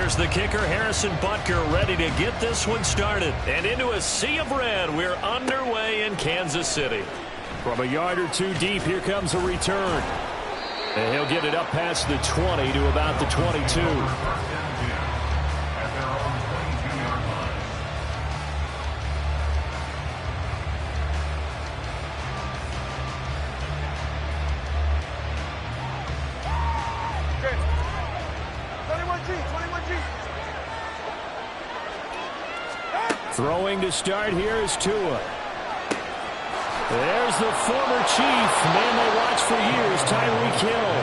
Here's the kicker, Harrison Butker, ready to get this one started. And into a sea of red, we're underway in Kansas City. From a yard or two deep, here comes a return. And he'll get it up past the 20 to about the 22. Throwing to start here is Tua. There's the former Chief, man they watched for years, Tyreek Hill.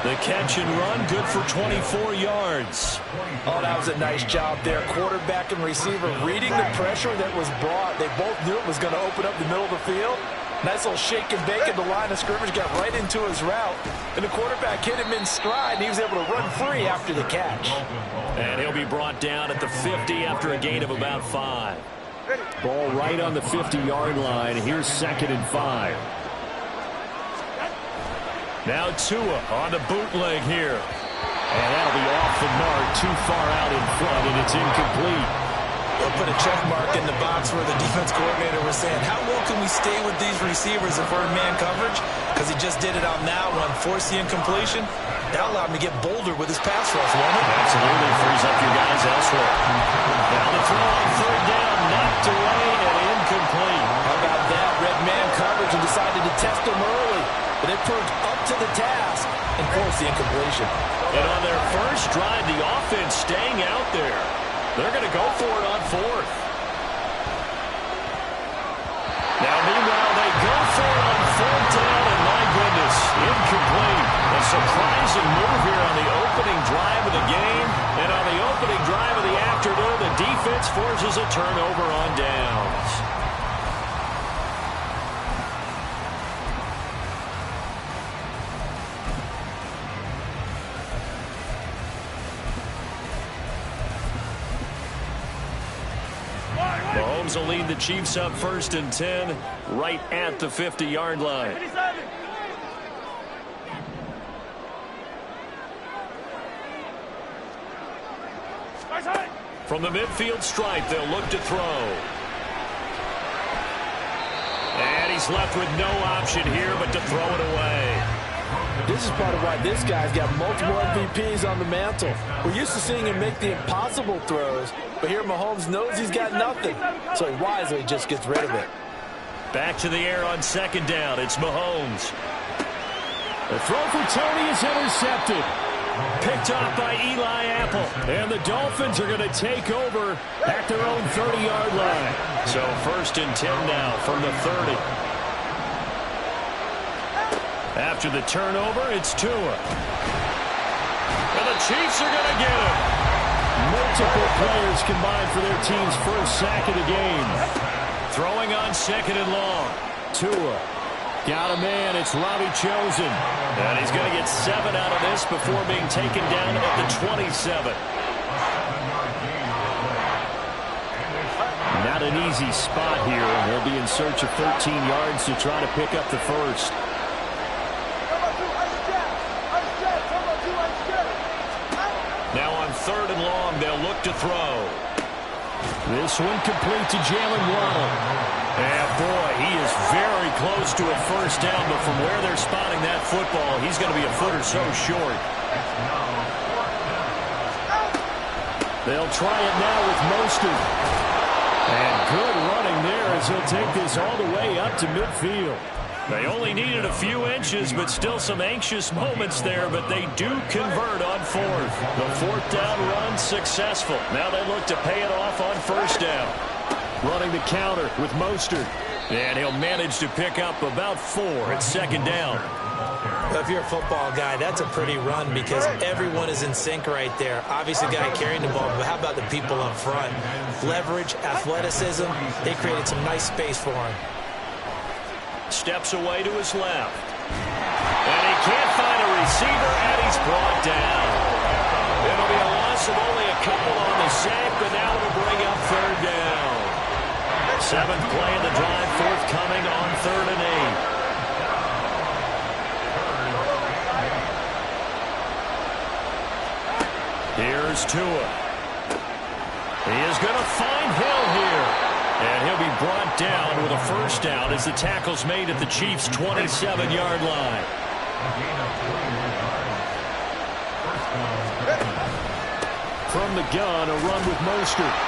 The catch and run, good for 24 yards. Oh, that was a nice job there. Quarterback and receiver reading the pressure that was brought. They both knew it was going to open up the middle of the field. Nice little shake and bake at the line of scrimmage, got right into his route. And the quarterback hit him in stride, and he was able to run free after the catch. And he'll be brought down at the 50 after a gain of about 5. Ball right on the 50-yard line. Here's 2nd and 5. Now Tua on the bootleg here. And that'll be off the mark, too far out in front, and it's incomplete. They'll put a check mark in the box where the defense coordinator was saying, how well can we stay with these receivers if we're in man coverage? Because he just did it on that one, forced the incompletion. That allowed him to get bolder with his pass rush, won't it? Absolutely, frees up your guys elsewhere. Now the throw on 3rd down, knocked away and incomplete. How about that? Red man coverage and decided to test him early. But it proved up to the task and forced the incompletion. And on their first drive, the offense staying out there. They're going to go for it on 4th. Now, meanwhile, they go for it on 4th down, and my goodness, incomplete. A surprising move here on the opening drive of the game. And on the opening drive of the afternoon, the defense forces a turnover on downs. Mahomes will lead the Chiefs up 1st and 10, right at the 50-yard line. From the midfield stripe, they'll look to throw. And he's left with no option here but to throw it away. This is part of why this guy's got multiple MVPs on the mantle. We're used to seeing him make the impossible throws, but here Mahomes knows he's got nothing, so he wisely just gets rid of it. Back to the air on 2nd down. It's Mahomes. The throw for Tony is intercepted. Picked off by Eli Apple. And the Dolphins are going to take over at their own 30-yard line. So 1st and 10 now from the 30. After the turnover, it's Tua. And the Chiefs are going to get him. Multiple players combined for their team's first sack of the game. Throwing on 2nd and long. Tua. Got a man. It's Robbie Chosen. And he's going to get 7 out of this before being taken down at the 27. Not an easy spot here. They'll be in search of 13 yards to try to pick up the first. Now on 3rd and long, they'll look to throw. This one complete to Jalen Waddle. And boy, he is very close to a first down, but from where they're spotting that football, he's going to be a foot or so short. They'll try it now with Mostert. And good running there as he'll take this all the way up to midfield. They only needed a few inches, but still some anxious moments there, but they do convert on 4th. The 4th down run successful. Now they look to pay it off on 1st down. Running the counter with Mostert. And he'll manage to pick up about 4 at 2nd down. Well, if you're a football guy, that's a pretty run because everyone is in sync right there. Obviously, the guy carrying the ball, but how about the people up front? Leverage, athleticism, they created some nice space for him. Steps away to his left. And he can't find a receiver, and he's brought down. It'll be a loss of only a couple on the sack, but now it'll bring up 3rd down. 7th play of the drive, forthcoming on 3rd and 8. Here's Tua. He is going to find Hill here. And he'll be brought down with a first down as the tackle's made at the Chiefs' 27-yard line. From the gun, a run with Mostert.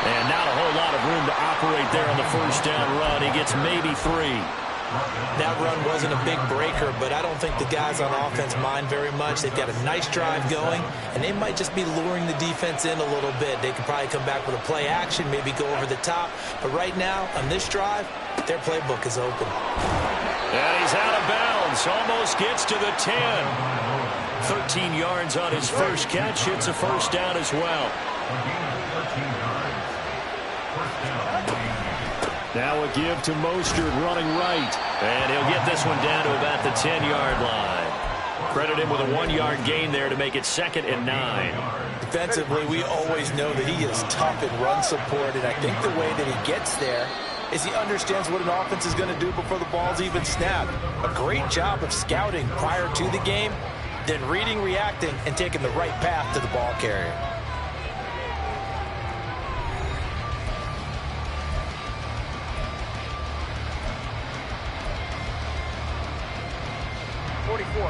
And not a whole lot of room to operate there on the first down run. He gets maybe 3. That run wasn't a big breaker, but I don't think the guys on offense mind very much. They've got a nice drive going, and they might just be luring the defense in a little bit. They could probably come back with a play action, maybe go over the top. But right now, on this drive, their playbook is open. And he's out of bounds. Almost gets to the 10. 13 yards on his first catch. It's a first down as well. Now a give to Mostert running right. And he'll get this one down to about the 10-yard line. Credit him with a 1-yard gain there to make it 2nd and 9. Defensively, we always know that he is tough in run support, and I think the way that he gets there is he understands what an offense is going to do before the ball's even snapped. A great job of scouting prior to the game, then reading, reacting, and taking the right path to the ball carrier.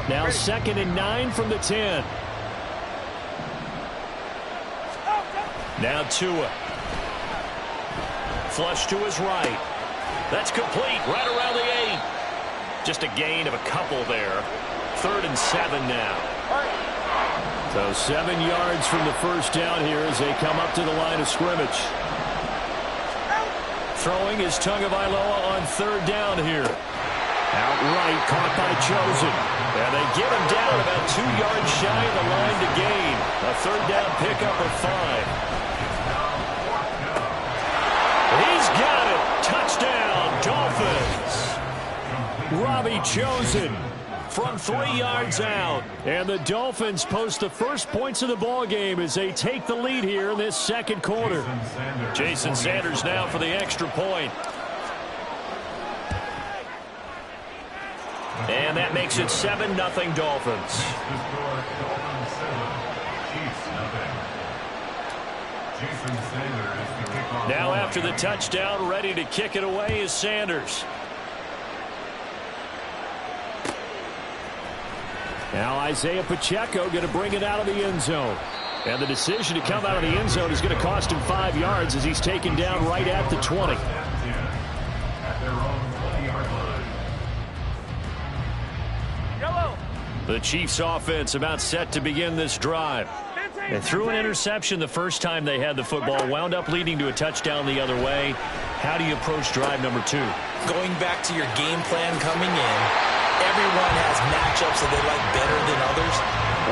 Now 2nd and 9 from the 10. Now Tua. Flush to his right. That's complete right around the 8. Just a gain of a couple there. 3rd and 7 now. So 7 yards from the first down here as they come up to the line of scrimmage. Throwing is Tagovailoa on 3rd down here. Outright caught by Chosen. And they get him down about 2 yards shy of the line to gain. A 3rd down pickup of 5. He's got it. Touchdown, Dolphins. Robbie Chosen from 3 yards out. And the Dolphins post the first points of the ball game as they take the lead here in this second quarter. Jason Sanders now for the extra point. And that makes it 7-0 Dolphins. Now after the touchdown, ready to kick it away is Sanders. Now Isaiah Pacheco going to bring it out of the end zone. And the decision to come out of the end zone is going to cost him 5 yards as he's taken down right at the 20. The Chiefs offense about set to begin this drive. They threw an interception the first time they had the football, wound up leading to a touchdown the other way. How do you approach drive number 2? Going back to your game plan coming in, everyone has matchups that they like better than others.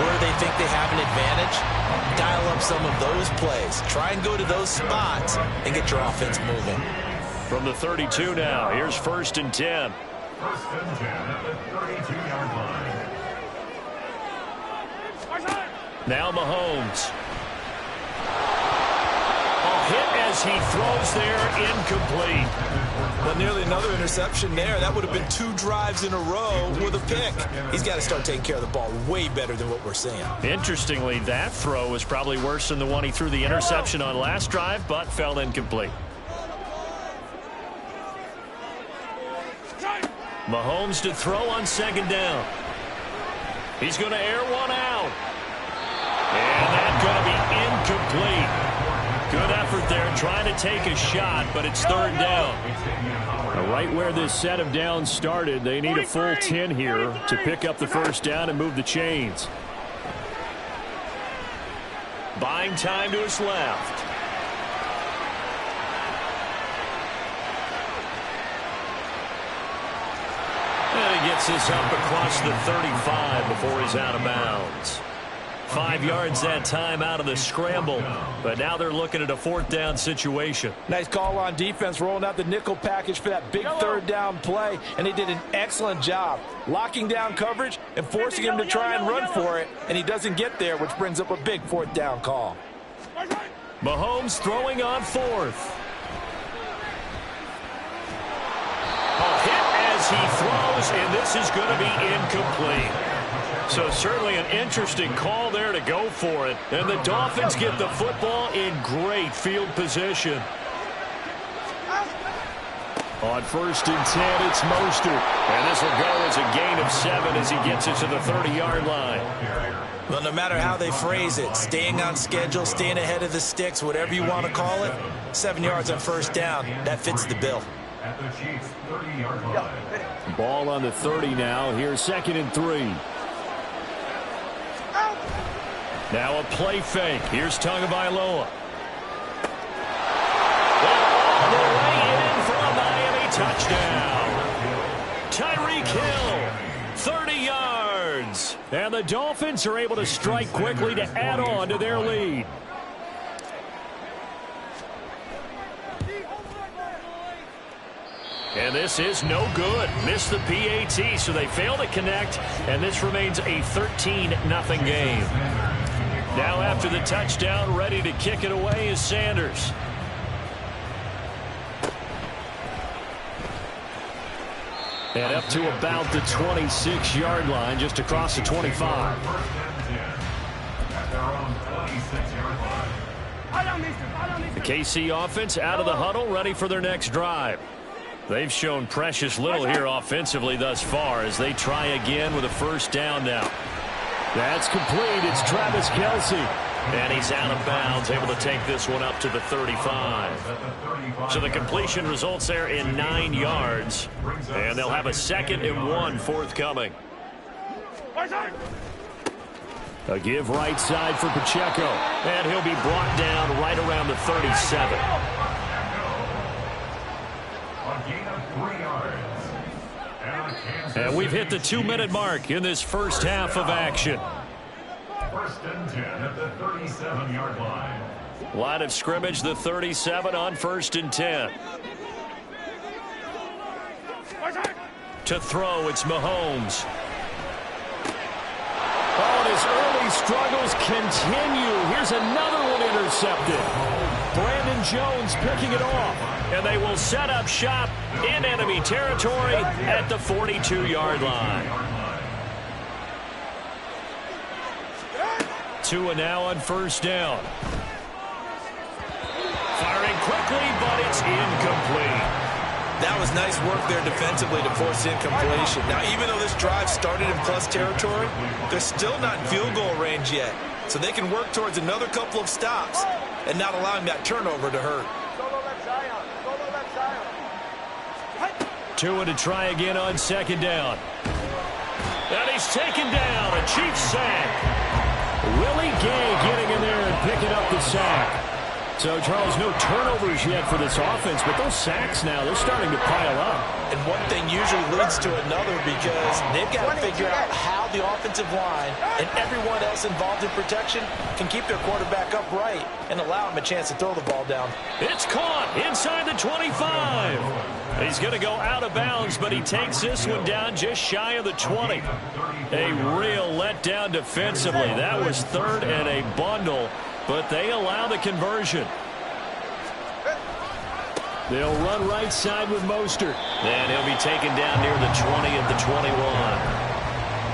Where they think they have an advantage, dial up some of those plays. Try and go to those spots and get your offense moving. From the 32 now, here's 1st and 10. 1st and 10 at the 32-yard line. Now Mahomes. A hit as he throws there, incomplete. But nearly another interception there. That would have been 2 drives in a row with a pick. He's got to start taking care of the ball way better than what we're seeing. Interestingly, that throw was probably worse than the one he threw the interception on last drive, but fell incomplete. Mahomes to throw on 2nd down. He's going to air one out. And that's going to be incomplete. Good effort there trying to take a shot, but it's 3rd down. Right where this set of downs started, they need a full 10 here to pick up the first down and move the chains. Buying time to his left. And he gets this up across the 35 before he's out of bounds. 5 yards that time out of the scramble, but now they're looking at a 4th down situation. Nice call on defense, rolling out the nickel package for that big 3rd down play, and they did an excellent job locking down coverage and forcing him to try and run for it, and he doesn't get there, which brings up a big 4th down call. Mahomes throwing on 4th. A hit as he throws, and this is going to be incomplete. So certainly an interesting call there to go for it. And the Dolphins get the football in great field position. On 1st and 10, it's Mostert. And this will go as a gain of 7 as he gets it to the 30-yard line. Well, no matter how they phrase it, staying on schedule, staying ahead of the sticks, whatever you want to call it, 7 yards on 1st down, that fits the bill. At the Chiefs' 30-yard line. Ball on the 30 now. Here's 2nd and 3. Now a play fake. Here's Tagovailoa. All the way in for a Miami touchdown. Tyreek Hill, 30 yards. And the Dolphins are able to strike quickly to add on to their lead. And this is no good. Missed the PAT, so they fail to connect, and this remains a 13-0 game. Now after the touchdown, ready to kick it away is Sanders. And up to about the 26-yard line, just across the 25. The KC offense out of the huddle, ready for their next drive. They've shown precious little here offensively thus far as they try again with a 1st down now. That's complete. It's Travis Kelce. And he's out of bounds, able to take this one up to the 35. So the completion results there in 9 yards. And they'll have a 2nd and 1 forthcoming. A give right side for Pacheco. And he'll be brought down right around the 37. And we've hit the 2-minute mark in this first half of action. 1st and 10 at the 37-yard line. Line of scrimmage, the 37 on 1st and 10. To throw, it's Mahomes. Oh, and his early struggles continue. Here's another one intercepted. Brandon Jones picking it off. And they will set up shop in enemy territory at the 42-yard line. Tua now on 1st down. Firing quickly, but it's incomplete. That was nice work there defensively to force incompletion. Now, even though this drive started in plus territory, they're still not in field goal range yet. So they can work towards another couple of stops and not allowing that turnover to hurt. Tua to try again on 2nd down. And he's taken down. A Chiefs sack. Willie Gay getting in there and picking up the sack. So, Charles, no turnovers yet for this offense, but those sacks now, they're starting to pile up. And one thing usually leads to another because they've got to figure out how the offensive line and everyone else involved in protection can keep their quarterback upright and allow him a chance to throw the ball down. It's caught inside the 25. He's going to go out of bounds, but he takes this one down just shy of the 20. A real letdown defensively. That was 3rd and a bundle, but they allow the conversion. They'll run right side with Mostert. And he'll be taken down near the 20 at the 21.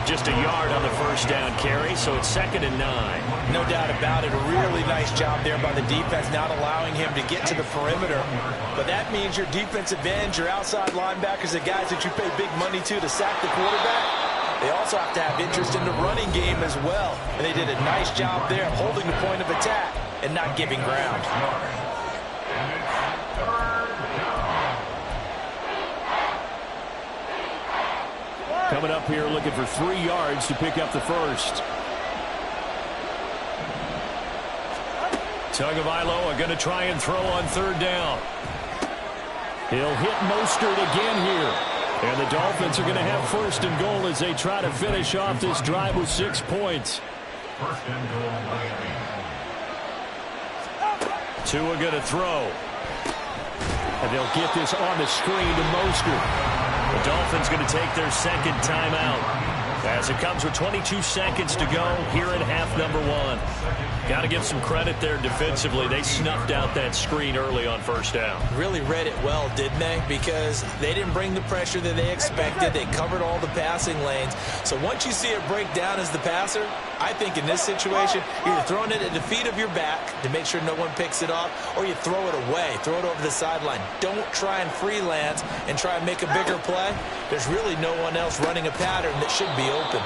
Just a yard on the 1st down carry, so it's 2nd and 9. No doubt about it. A really nice job there by the defense, not allowing him to get to the perimeter. But that means your defensive ends, your outside linebackers, the guys that you pay big money to sack the quarterback, they also have to have interest in the running game as well. And they did a nice job there of holding the point of attack and not giving ground. Coming up here looking for 3 yards to pick up the 1st. Tagovailoa going to try and throw on 3rd down. He'll hit Mostert again here. And the Dolphins are going to have 1st and goal as they try to finish off this drive with 6 points. 1st and goal, Miami. Tua going to throw. And they'll get this on the screen to Mostert. The Dolphins going to take their 2nd timeout. As it comes with 22 seconds to go here in half number one. Got to give some credit there defensively. They snuffed out that screen early on first down. Really read it well, didn't they? Because they didn't bring the pressure that they expected. They covered all the passing lanes. So once you see it break down as the passer, I think in this situation, you're either throwing it at the feet of your back to make sure no one picks it off, or you throw it away, throw it over the sideline. Don't try and freelance and try and make a bigger play. There's really no one else running a pattern that should be open.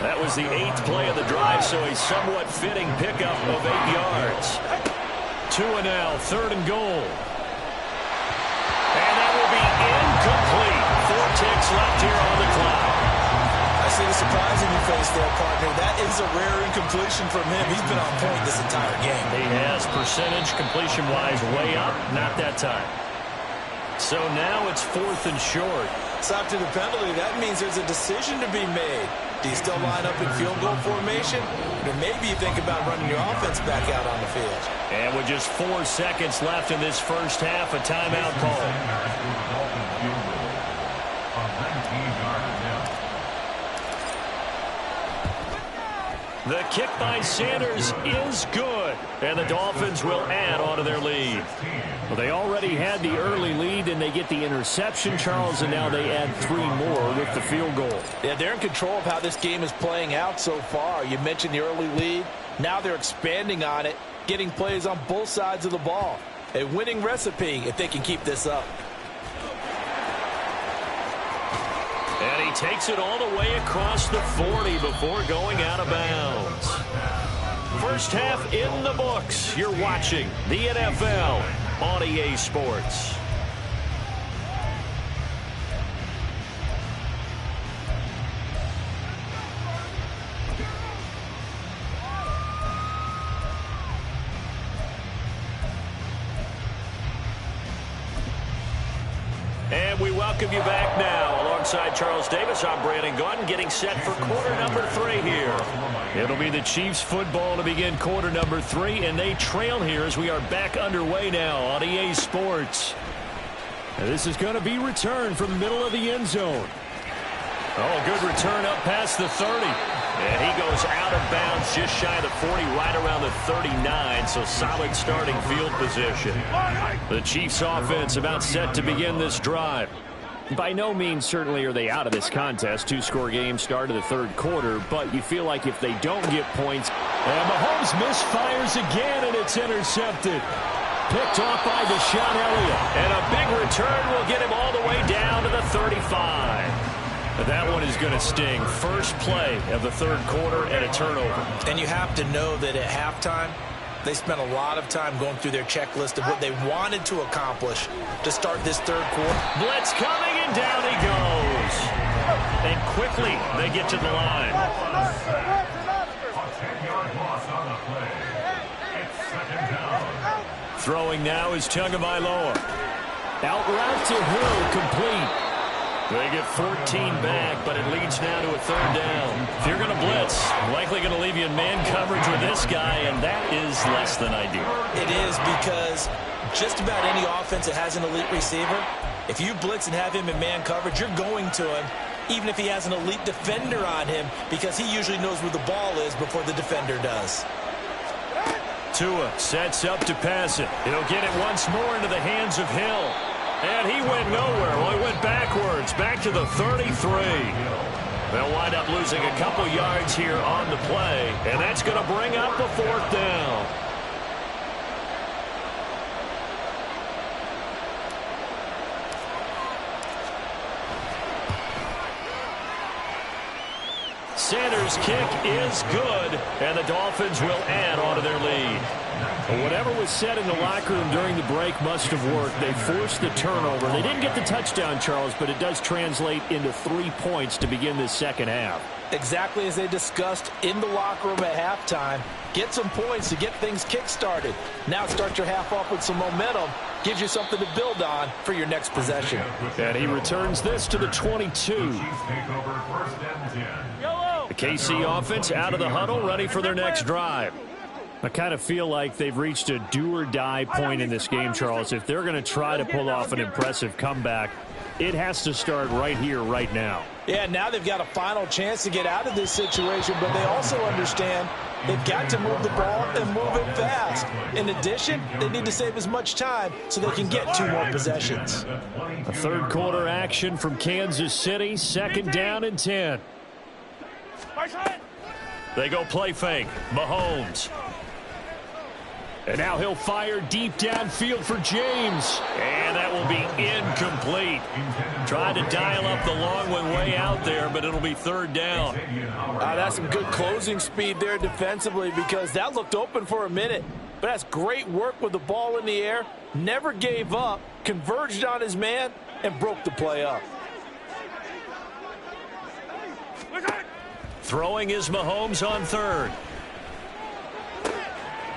That was the 8th play of the drive, so a somewhat fitting pickup of 8 yards. 2 and now, 3rd and goal. And that will be incomplete. 4 ticks left here on the clock. I see the surprise in your face there, partner. That is a rare incompletion from him. He's been on point this entire game. He has. Percentage completion-wise way up. Not that time. So now it's 4th and short. It's after the penalty. That means there's a decision to be made. Do you still line up in field goal formation? Or maybe you think about running your offense back out on the field. And with just 4 seconds left in this first half, a timeout call. The kick by Sanders is good, and the Dolphins will add on to their lead. Well, they already had the early lead, and they get the interception, Charles, and now they add 3 more with the field goal. Yeah, they're in control of how this game is playing out so far. You mentioned the early lead. Now they're expanding on it, getting plays on both sides of the ball. A winning recipe if they can keep this up. And he takes it all the way across the 40 before going out of bounds. First half in the books. You're watching the NFL on EA Sports. And we welcome you back now. Alongside Charles Davis, I'm Brandon Gaudin, getting set for quarter number 3 here. It'll be the Chiefs football to begin quarter number 3, and they trail here as we are back underway now on EA Sports. And this is going to be returned from the middle of the end zone. Oh, good return up past the 30. And he goes out of bounds just shy of the 40, right around the 39, so solid starting field position. The Chiefs offense about set to begin this drive. By no means certainly are they out of this contest. 2-score game start of the 3rd quarter, but you feel like if they don't get points. And Mahomes misfires again, and it's intercepted. Picked off by Deshaun Elliott. And a big return will get him all the way down to the 35. But that one is going to sting. First play of the 3rd quarter and a turnover. And you have to know that at halftime, they spent a lot of time going through their checklist of what they wanted to accomplish to start this 3rd quarter. Blitz coming, and down he goes. And quickly they get to the line. A 10-yard loss on the play. It's 2nd down. Throwing now is Tagovailoa. Out route to Hill, complete. They get 14 back, but it leads now to a 3rd down. If you're going to blitz, likely going to leave you in man coverage with this guy, and that is less than ideal. It is, because just about any offense that has an elite receiver, if you blitz and have him in man coverage, you're going to him, even if he has an elite defender on him, because he usually knows where the ball is before the defender does. Tua sets up to pass it. He'll get it once more into the hands of Hill. And he went nowhere. Well, he went backwards, back to the 33. They'll wind up losing a couple yards here on the play, and that's going to bring up a 4th down. Sanders' kick is good, and the Dolphins will add on to their lead. Whatever was said in the locker room during the break must have worked. They forced the turnover. They didn't get the touchdown, Charles, but it does translate into 3 points to begin this 2nd half. Exactly as they discussed in the locker room at halftime. Get some points to get things kick-started. Now start your half off with some momentum. Gives you something to build on for your next possession. And he returns this to the 22. The KC offense out of the huddle, ready for their next drive. I kind of feel like they've reached a do-or-die point in this game, Charles. If they're going to try to pull off an impressive comeback, It has to start right here, right now. Yeah, now they've got a final chance to get out of this situation, but they also understand they've got to move the ball and move it fast. In addition, they need to save as much time so they can get 2 more possessions. A third quarter action from Kansas City, 2nd down and 10. They go play fake. Mahomes. And now he'll fire deep downfield for James. And that will be incomplete. Trying to dial up the long one way out there, but it'll be 3rd down. That's some good closing speed there defensively, because that looked open for a minute. But that's great work with the ball in the air. Never gave up, converged on his man, and broke the play up. Throwing is Mahomes on 3rd.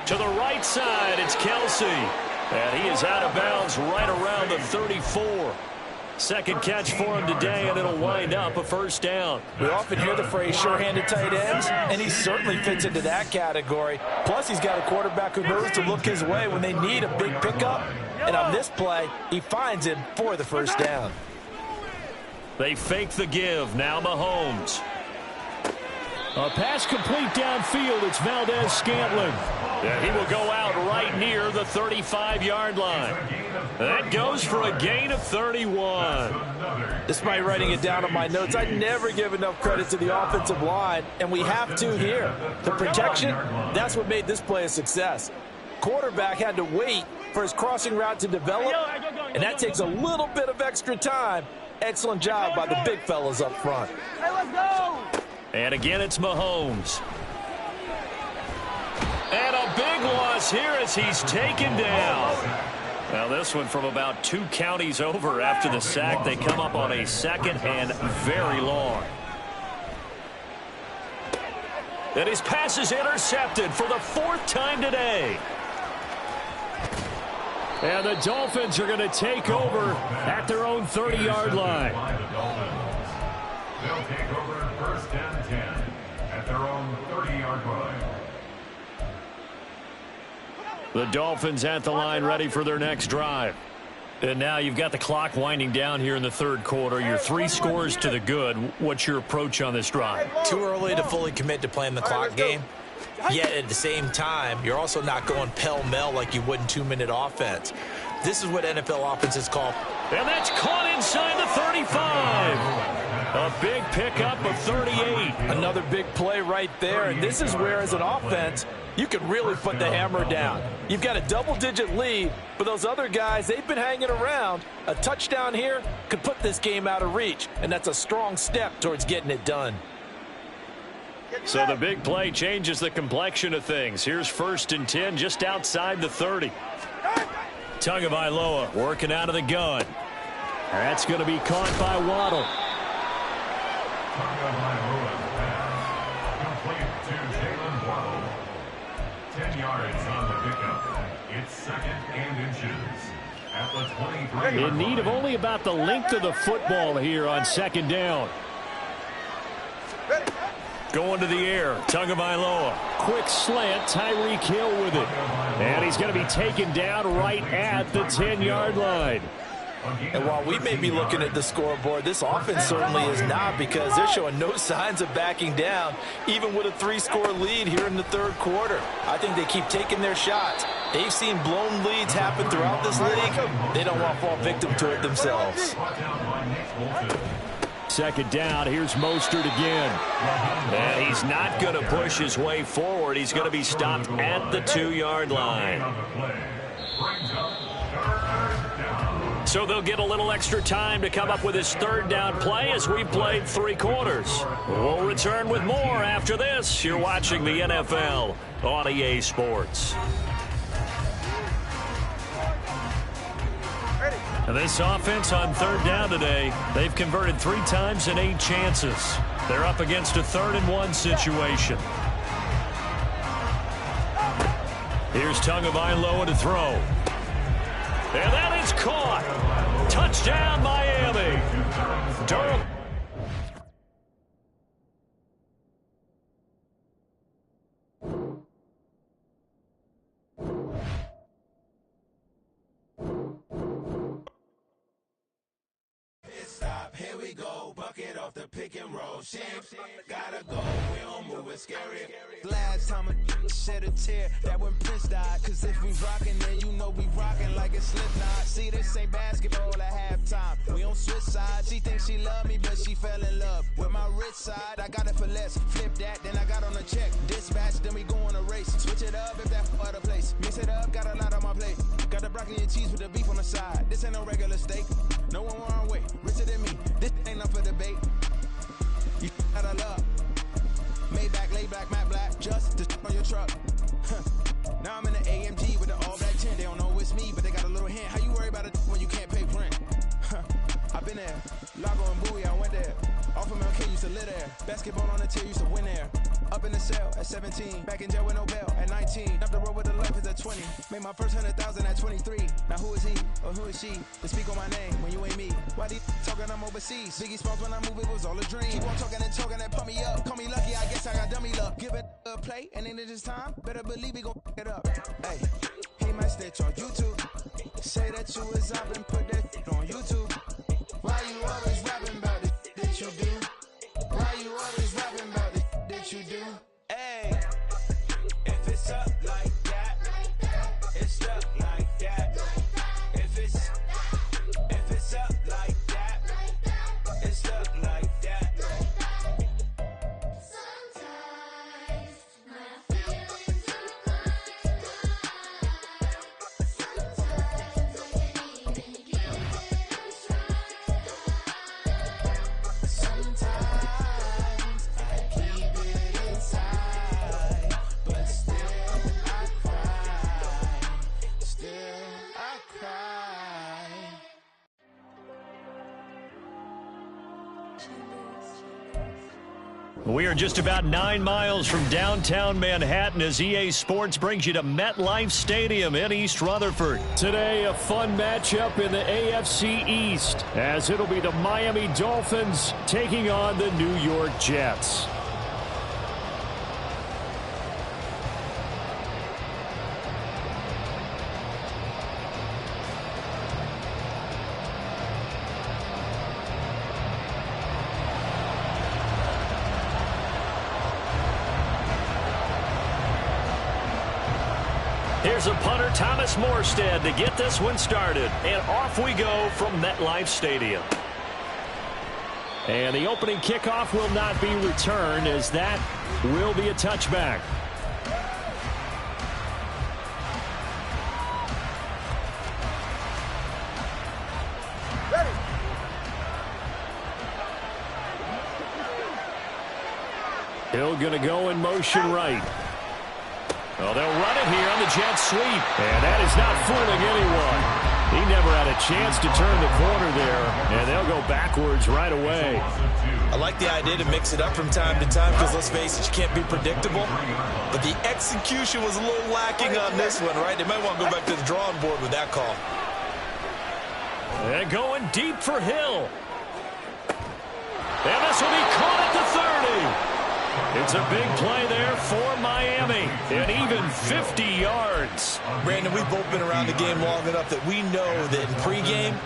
To the right side, it's Kelsey. And he is out of bounds right around the 34. Second catch for him today, and it'll wind up a 1st down. We often hear the phrase sure-handed tight ends, and he certainly fits into that category. Plus, he's got a quarterback who knows to look his way when they need a big pickup. And on this play, he finds him for the 1st down. They fake the give. Now Mahomes. A pass complete downfield. It's Valdez-Scantling. And he will go out right near the 35-yard line. That goes for a gain of 31. Despite writing it down on my notes, I never give enough credit to the offensive line, and we have to here. The protection, that's what made this play a success. Quarterback had to wait for his crossing route to develop, and that takes a little bit of extra time. Excellent job by the big fellas up front. Hey, let's go! And again, it's Mahomes. And a big loss here as he's taken down. Now this one from about 2 counties over after the sack. They come up on a 2nd and very long. And his pass is intercepted for the 4th time today. And the Dolphins are going to take over at their own 30-yard line. They'll take over 1st and 10 at their own 30-yard line. The Dolphins at the line ready for their next drive. And now you've got the clock winding down here in the 3rd quarter. You're 3 scores to the good. What's your approach on this drive? Too early to fully commit to playing the clock game. Yet at the same time, you're also not going pell-mell like you would in 2-minute offense. This is what NFL offenses call. And that's caught inside the 35. A big pickup of 38. Another big play right there. And this is where, as an offense, you can really put the hammer down. You've got a double-digit lead, but those other guys, they've been hanging around. A touchdown here could put this game out of reach, and that's a strong step towards getting it done. So the big play changes the complexion of things. Here's 1st and 10 just outside the 30. Tagovailoa working out of the gun. That's going to be caught by Waddle. Tagovailoa's pass complete to Jalen Waddle. 10 yards on the pickup. It's 2nd and inches at the 23. In need of only about the length of the football here on 2nd down. Going to the air, Tagovailoa. Quick slant, Tyreek Hill with it. And he's going to be taken down right at the 10-yard line. And while we may be looking at the scoreboard, this offense certainly is not, because they're showing no signs of backing down, even with a 3-score lead here in the 3rd quarter. I think they keep taking their shots. They've seen blown leads happen throughout this league. They don't want to fall victim to it themselves. 2nd down, here's Mostert again. And he's not going to push his way forward. He's going to be stopped at the 2-yard line. So they'll get a little extra time to come up with his 3rd down play as we've played 3 quarters. We'll return with more after this. You're watching the NFL on EA Sports. And this offense on 3rd down today, they've converted 3 times in 8 chances. They're up against a 3rd and 1 situation. Here's Tagovailoa to throw. And that is caught. Touchdown, Miami. Durham. off the pick and roll. Shit, gotta go, we don't move it scary. Last time a shed a tear, that when Prince died. Cause if we rockin', then you know we rockin' like it's Slipknot. See, this ain't basketball at halftime. We on switch sides. She thinks she love me, but she fell in love with my rich side. I got it for less. Flip that, then I got on a check. Dispatch, then we go on a race. Switch it up if that other place. Mix it up, got a lot on my plate. Got the broccoli and cheese with the beef on the side. This ain't no regular steak. No one wrong way. Richer than me. This ain't up for debate. You out of love. Maybach, lay back, matte black. Just to on your truck. Now I'm in the AMG with the all black tint. They don't know it's me, but they got a little hint. How you worry about it when you can't pay rent? I've been there. Lago and Bowie, I went there. Off of MLK, used to live there. Basketball on the tier, used to win there. Up in the cell at 17. Back in jail with no bail at 19. Up the road with the life is at 20. Made my first 100,000 at 23. Now who is he or who is she to speak on my name when you ain't me? Why they talking I'm overseas? Biggie Smalls when I move, it was all a dream. Keep on talking and pump me up. Call me lucky, I guess I got dummy luck. Give it a play and then it's time. Better believe we gon' it up. Hey, he might stitch on YouTube. Say that you was up and put that on YouTube. Why you always rapping about the that you do? Why you always rapping about the that you do? Hey, if it's up like that, it's up like that. If it's up like that, it's up like that. Sometimes my feelings are blind. Sometimes I can't even keep it inside. Sometimes I keep it inside, but still I cry. Still I cry. We are just about 9 miles from downtown Manhattan as EA Sports brings you to MetLife Stadium in East Rutherford. Today, a fun matchup in the AFC East, as it'll be the Miami Dolphins taking on the New York Jets. Here's a punter, Thomas Morstead, to get this one started. And off we go from MetLife Stadium. And the opening kickoff will not be returned, as that will be a touchback. Hill going to go in motion right. Well, they'll run it here on the jet sweep. And that is not fooling anyone. He never had a chance to turn the corner there. And they'll go backwards right away. I like the idea to mix it up from time to time because, let's face it, you can't be predictable. But the execution was a little lacking on this one, right? They might want to go back to the drawing board with that call. And going deep for Hill. And this will be caught at the 30. It's a big play there for Miami, and even 50 yards. Brandon, we've both been around the game long enough that we know that in pregame,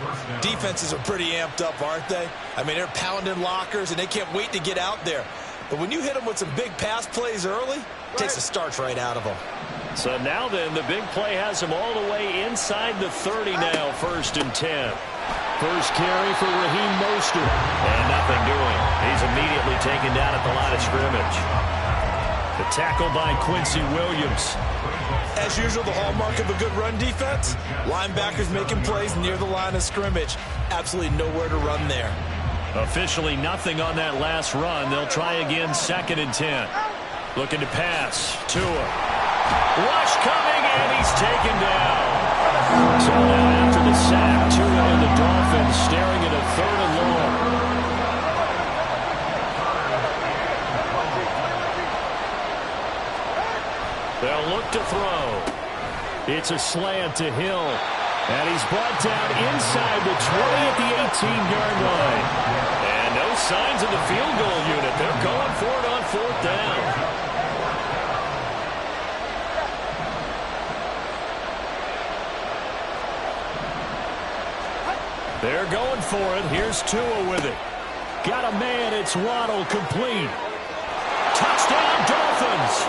defenses are pretty amped up, aren't they? I mean, they're pounding lockers, and they can't wait to get out there. But when you hit them with some big pass plays early, it takes the starch right out of them. So now then, the big play has them all the way inside the 30 now, 1st and 10. First carry for Raheem Mostert. And nothing doing. He's immediately taken down at the line of scrimmage. The tackle by Quincy Williams. As usual, the hallmark of a good run defense, linebackers making plays near the line of scrimmage. Absolutely nowhere to run there. Officially nothing on that last run. They'll try again, 2nd and 10. Looking to pass. Tua. Rush coming, and he's taken down. So now after the sack, Tua and the Dolphins staring at a 3rd and long. They'll look to throw. It's a slant to Hill. And he's brought down inside the 20 at the 18-yard line. And no signs of the field goal unit. They're going for it on 4th down. They're going for it. Here's Tua with it. Got a man. It's Waddle, complete. Touchdown, Dolphins.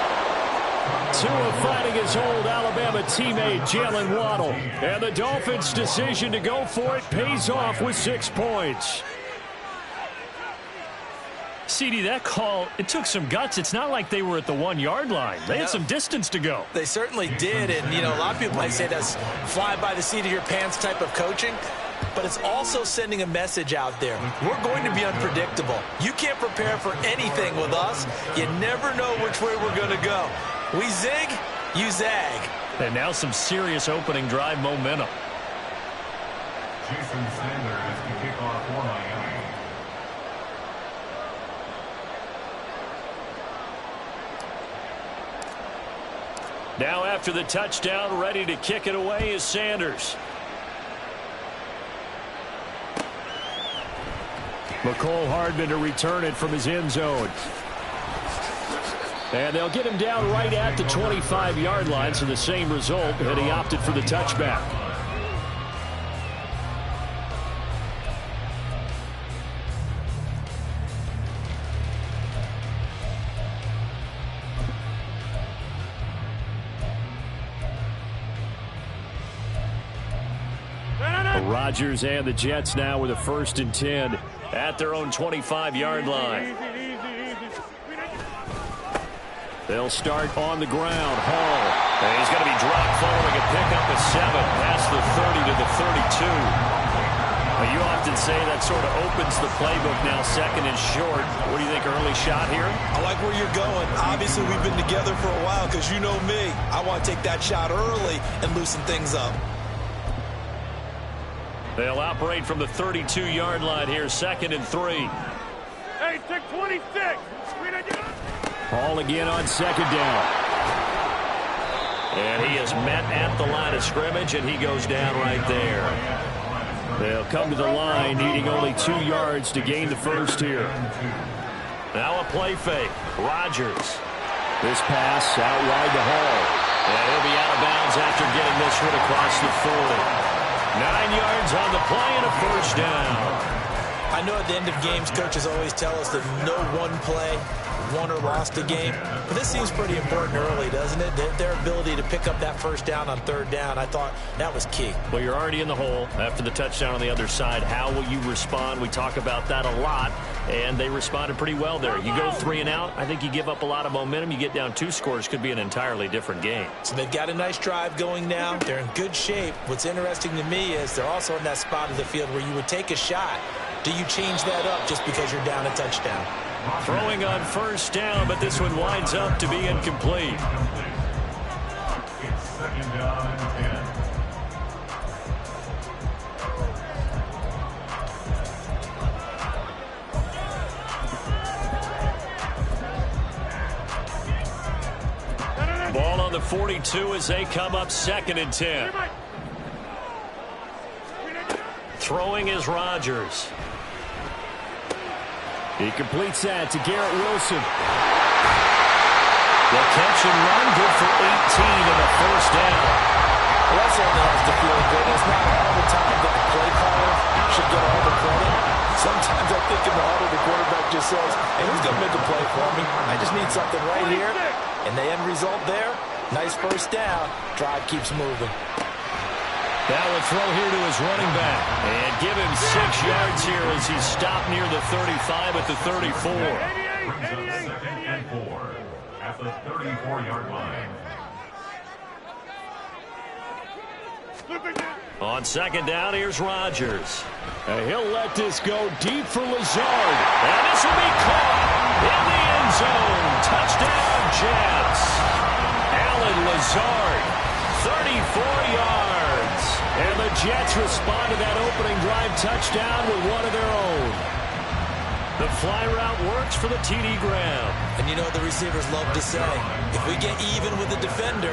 Tua fighting his old Alabama teammate, Jalen Waddle. And the Dolphins' decision to go for it pays off with 6 points. CD, that call, it took some guts. It's not like they were at the 1-yard line. They had some distance to go. They certainly did, and, you know, a lot of people might say that's fly by the seat of your pants type of coaching, but it's also sending a message out there. We're going to be unpredictable. You can't prepare for anything with us. You never know which way we're going to go. We zig, you zag. And now some serious opening drive momentum. Jason Sanders to kick off for Miami. Now after the touchdown, ready to kick it away is Sanders. McCole Hardman to return it from his end zone. And they'll get him down right at the 25-yard line, so the same result, and he opted for the touchback. Rodgers and the Jets now with a 1st and 10 at their own 25-yard line. They'll start on the ground. Hall. And he's going to be dropped following a pickup of 7 past the 30 to the 32. Well, you often say that sort of opens the playbook now, 2nd and short. What do you think, early shot here? I like where you're going. Obviously, we've been together for a while because you know me. I want to take that shot early and loosen things up. They'll operate from the 32-yard line here, 2nd and 3. Hey, take 26. Hall again on 2nd down. And he is met at the line of scrimmage, and he goes down right there. They'll come to the line, needing only 2 yards to gain the 1st here. Now a play fake. Rodgers. This pass out wide to Hall. And he'll be out of bounds after getting this one across the 40. 9 yards on the play and a 1st down. I know at the end of games, coaches always tell us that no one play won or lost a game, but this seems pretty important early, doesn't it? Their ability to pick up that 1st down on 3rd down, I thought that was key. Well, you're already in the hole after the touchdown on the other side. How will you respond? We talk about that a lot, and they responded pretty well there. You go 3 and out, I think you give up a lot of momentum. You get down 2 scores, could be an entirely different game. So they've got a nice drive going now. They're in good shape. What's interesting to me is they're also in that spot of the field where you would take a shot. Do you change that up just because you're down a touchdown? Throwing on 1st down, but this one winds up to be incomplete. It's 2nd down and 10. Ball on the 42 as they come up 2nd and 10. Throwing is Rodgers. He completes that to Garrett Wilson. The catch and run, good for 18 and a 1st down. Well, that certainly has to feel good. It's not all the time that the play caller should get all the credit. Sometimes I think in the huddle, the quarterback just says, hey, who's going to make a play for me? I just need something right here. And the end result there, nice 1st down. Drive keeps moving. That will throw here to his running back. And give him 6 yards here as he's stopped near the 35 at the 34. Brings up 2nd and 4 at the 34-yard line. On 2nd down, here's Rodgers. And he'll let this go deep for Lazard. And this will be caught in the end zone. Touchdown, Jets. Alan Lazard, 34 yards. And the Jets respond to that opening drive touchdown with one of their own. The fly route works for the TD Graham. And you know what the receivers love to say? If we get even with the defender,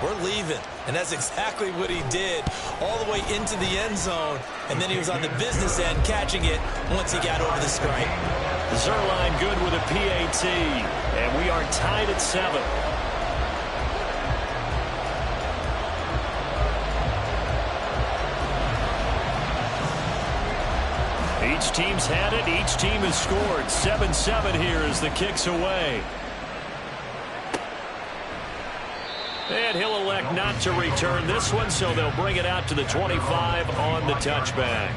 we're leaving. And that's exactly what he did, all the way into the end zone. And then he was on the business end catching it once he got over the stripe. Zerline good with a PAT. And we are tied at 7. Each team's had it. Each team has scored. 7-7 here as the kick's away. And he'll elect not to return this one, so they'll bring it out to the 25 on the touchback.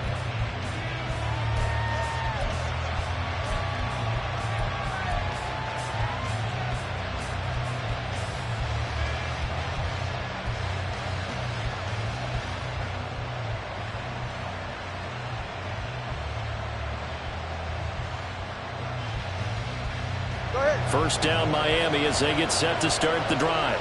First down Miami as they get set to start the drive.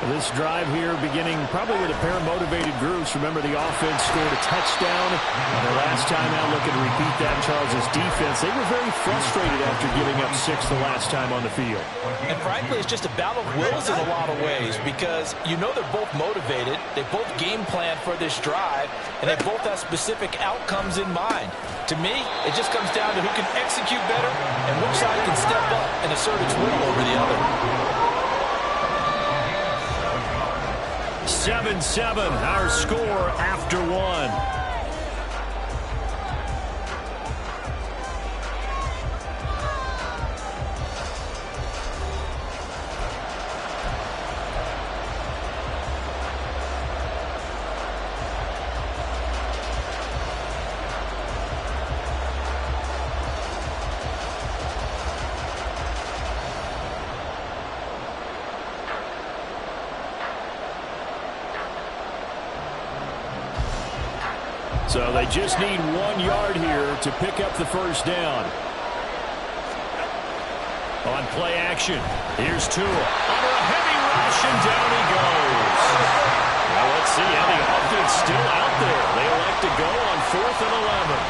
This drive here beginning probably with a pair of motivated groups. Remember, the offense scored a touchdown. The last time out, looking to repeat that. Charles' defense, they were very frustrated after giving up 6 the last time on the field. And frankly, it's just a battle of wills in a lot of ways because you know they're both motivated. They both game plan for this drive, and they both have specific outcomes in mind. To me, it just comes down to who can execute better and which side can step up and assert its will over the other. 7-7, our score after one. So they just need 1 yard here to pick up the first down. On play action, here's Tua. Under a heavy rush, and down he goes. Now let's see how the offense still out there. They elect to go on 4th and 11.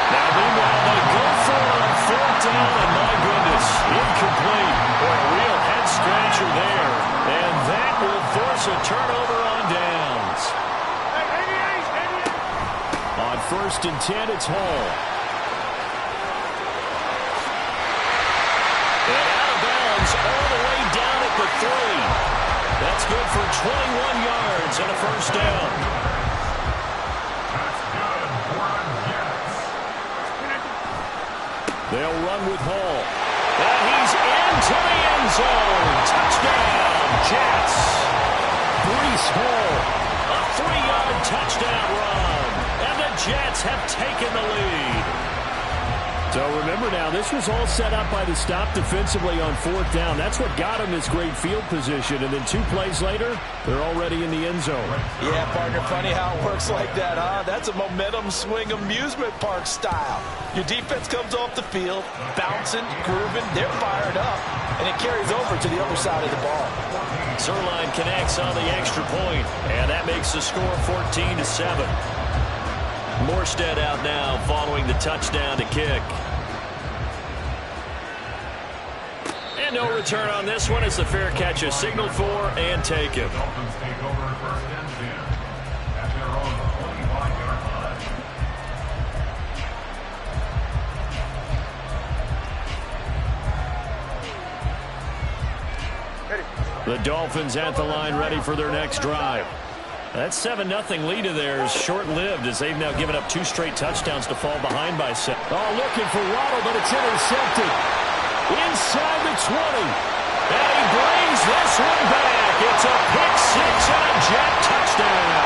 Now meanwhile, they go for it on 4th down, and my goodness, incomplete. Boy, a real head-scratcher there. And that will force a turnover on downs. On 1st and 10, it's Hall. And out of bounds all the way down at the 3. That's good for 21 yards and a first down. That's good for the Jets. They'll run with Hall. And he's into the end zone. Touchdown, Jets. Breece Hall, a 3-yard touchdown run. And the Jets have taken the lead. So remember now, this was all set up by the stop defensively on 4th down. That's what got him this great field position. And then 2 plays later, they're already in the end zone. Yeah, partner, funny how it works like that, huh? That's a momentum swing amusement park style. Your defense comes off the field, bouncing, grooving, they're fired up, and it carries over to the other side of the ball. Zerline connects on the extra point, and that makes the score 14-7. Morstead out now following the touchdown to kick. And no return on this one as the fair catch is signaled for and taken. Dolphins take over 1st and 10 at their own 25-yard line. The Dolphins at the line ready for their next drive. That 7-0 lead of theirs short-lived as they've now given up 2 straight touchdowns to fall behind by 7. Oh, looking for Waddle, but it's intercepted. Inside the 20. And he brings this one back. It's a pick-6 and a Jet touchdown.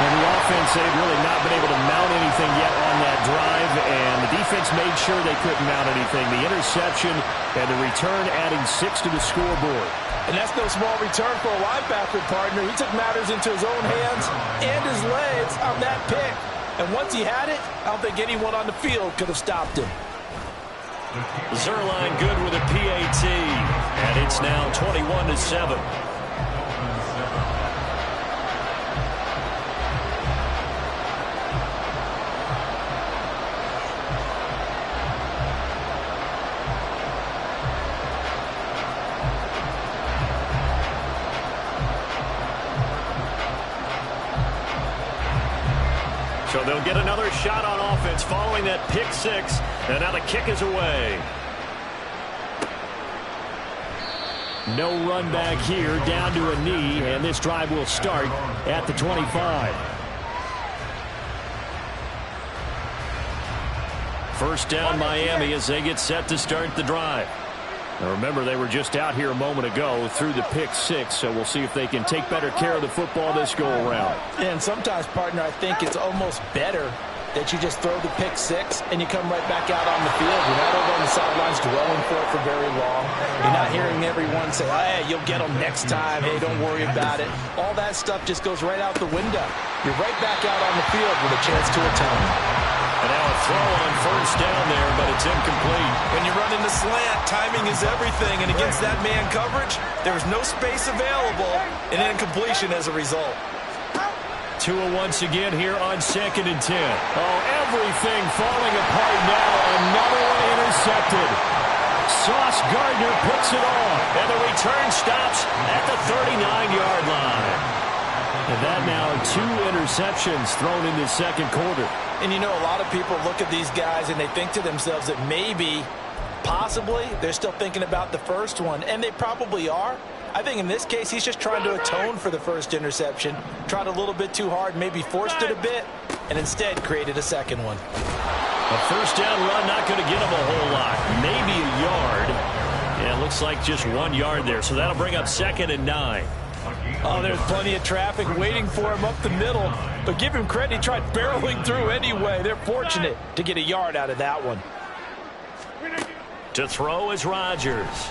And the offense, they've really not been able to mount anything yet on that drive, and the defense made sure they couldn't mount anything. The interception and the return adding 6 to the scoreboard. And that's no small return for a linebacker, partner. He took matters into his own hands and his legs on that pick. And once he had it, I don't think anyone on the field could have stopped him. Zerline good with a PAT. And it's now 21-7. So they'll get another shot on offense following that pick-6. And now the kick is away. No run back here, down to a knee, and this drive will start at the 25. First down Miami as they get set to start the drive. Now remember, they were just out here a moment ago through the pick six, so we'll see if they can take better care of the football this go around. And sometimes, partner, I think it's almost better that you just throw the pick six and you come right back out on the field. You're not over on the sidelines dwelling for it for very long. You're not hearing everyone say, hey, you'll get them next time. Hey, don't worry about it. All that stuff just goes right out the window. You're right back out on the field with a chance to atone. And now a throw on first down there, but it's incomplete. When you run in the slant, timing is everything. And against that man coverage, there's no space available, and incompletion as a result. Tua once again here on 2nd and 10. Oh, everything falling apart now. Another one intercepted. Sauce Gardner puts it on. And the return stops at the 39-yard line. And that now 2 interceptions thrown in the second quarter. And you know, a lot of people look at these guys and they think to themselves that maybe, possibly, they're still thinking about the first one. And they probably are. I think in this case, he's just trying to atone for the first interception. Tried a little bit too hard, maybe forced it a bit, and instead created a second one. A first down run, not going to get him a whole lot. Maybe a yard. Yeah, it looks like just 1 yard there. So that'll bring up 2nd and 9. Oh, there's plenty of traffic waiting for him up the middle. But give him credit, he tried barreling through anyway. They're fortunate to get a yard out of that one. To throw is Rodgers.